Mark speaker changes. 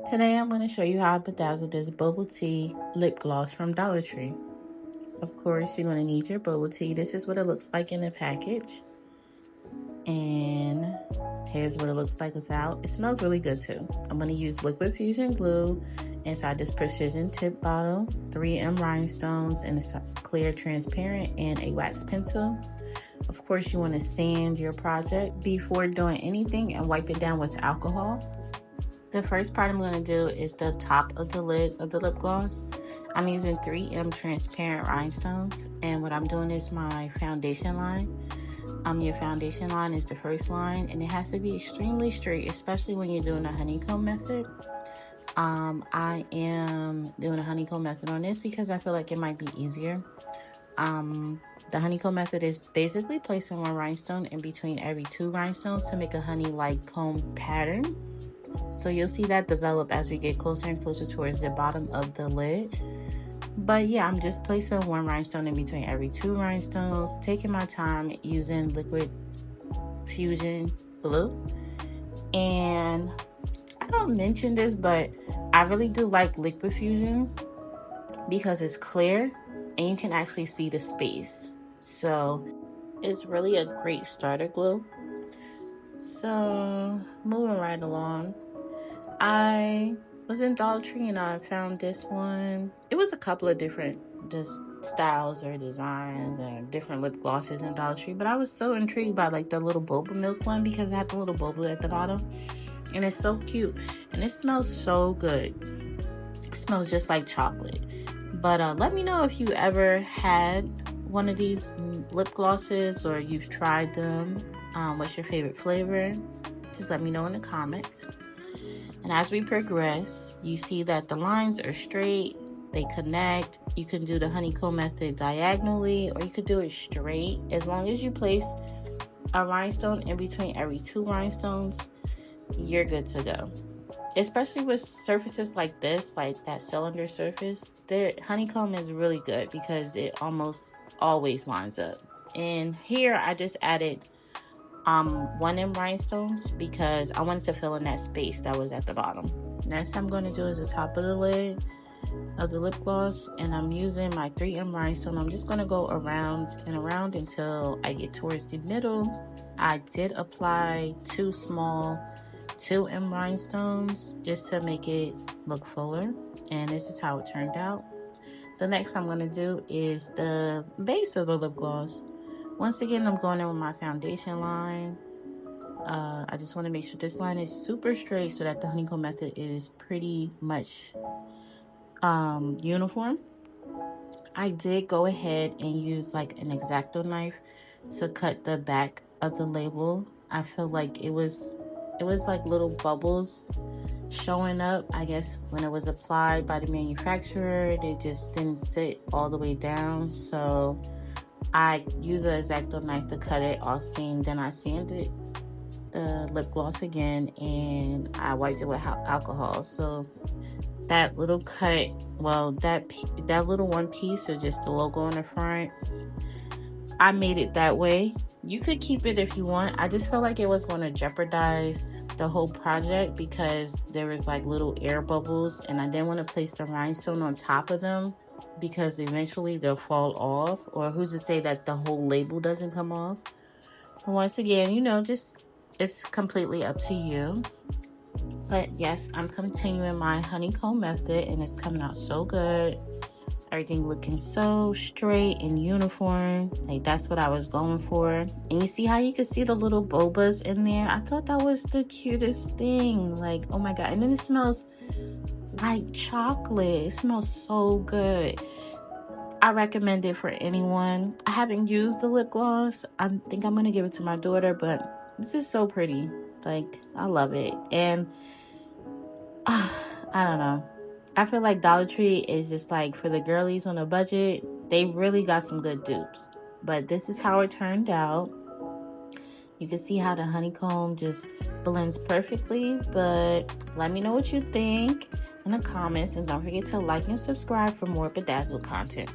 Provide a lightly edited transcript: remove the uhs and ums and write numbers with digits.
Speaker 1: Today I'm going to show you how I bedazzled this bubble tea lip gloss from Dollar Tree. Of course, you're going to need your bubble tea. This is what it looks like in the package. And here's what it looks like without. It smells really good too. I'm going to use liquid fusion glue inside this precision tip bottle, 3M rhinestones, and it's clear transparent, and a wax pencil. Of course, you want to sand your project before doing anything and wipe it down with alcohol. The first part I'm going to do is the top of the lid of the lip gloss. I'm using 3M transparent rhinestones, and what I'm doing is my foundation line. Your foundation line is the first line, and it has to be extremely straight, especially when you're doing the honeycomb method. I am doing a honeycomb method on this because I feel like it might be easier. The honeycomb method is basically placing one rhinestone in between every 2 rhinestones to make a honey-like comb pattern. So you'll see that develop as we get closer and closer towards the bottom of the lid. But yeah, I'm just placing one rhinestone in between every 2 rhinestones, taking my time using liquid fusion glue. And I don't mention this, but I really do like liquid fusion because it's clear and you can actually see the space. So it's really a great starter glue. So moving right along, I was in Dollar Tree and I found this one. It was a couple of different styles or designs and different lip glosses in Dollar Tree, but I was so intrigued by like the little boba milk one because it had the little boba at the bottom, and it's so cute and it smells so good. It smells just like chocolate. But let me know if you ever had one of these lip glosses or you've tried them. What's your favorite flavor? Just let me know in the comments. And as we progress, you see that the lines are straight, they connect. You can do the honeycomb method diagonally, or you could do it straight. As long as you place a rhinestone in between every 2 rhinestones, you're good to go. Especially with surfaces like this, like that cylinder surface, the honeycomb is really good because it almost always lines up. And here I just added 1M rhinestones because I wanted to fill in that space that was at the bottom. Next I'm going to do is the top of the lid of the lip gloss, and I'm using my 3M rhinestone. I'm just going to go around and around until I get towards the middle. I did apply 2 small 2M rhinestones just to make it look fuller, and this is how it turned out. The next I'm going to do is the base of the lip gloss. Once again, I'm going in with my foundation line. I just want to make sure this line is super straight so that the honeycomb method is pretty much uniform. I did go ahead and use like an X-Acto knife to cut the back of the label. I feel like it was like little bubbles showing up. I guess when it was applied by the manufacturer, they just didn't sit all the way down. So I used an X-Acto knife to cut it all stained. Then I sanded the lip gloss again and I wiped it with alcohol. So that little cut, well, that little one piece or just the logo on the front, I made it that way. You could keep it if you want. I just felt like it was going to jeopardize the whole project because there was like little air bubbles, and I didn't want to place the rhinestone on top of them because eventually they'll fall off, or who's to say that the whole label doesn't come off. And once again, you know, just it's completely up to you. But yes, I'm continuing my honeycomb method and it's coming out so good. Everything looking so straight and uniform. Like that's what I was going for. And you see how you can see the little bobas in there? I thought that was the cutest thing. Like, oh my God. And then it smells like chocolate. It smells so good. I recommend it for anyone. I haven't used the lip gloss. I think I'm going to give it to my daughter, but this is so pretty. Like, I love it. And I don't know. I feel like Dollar Tree is just like for the girlies on a budget. They really got some good dupes. But this is how it turned out. You can see how the honeycomb just blends perfectly. But let me know what you think in the comments. And don't forget to like and subscribe for more Bedazzled content.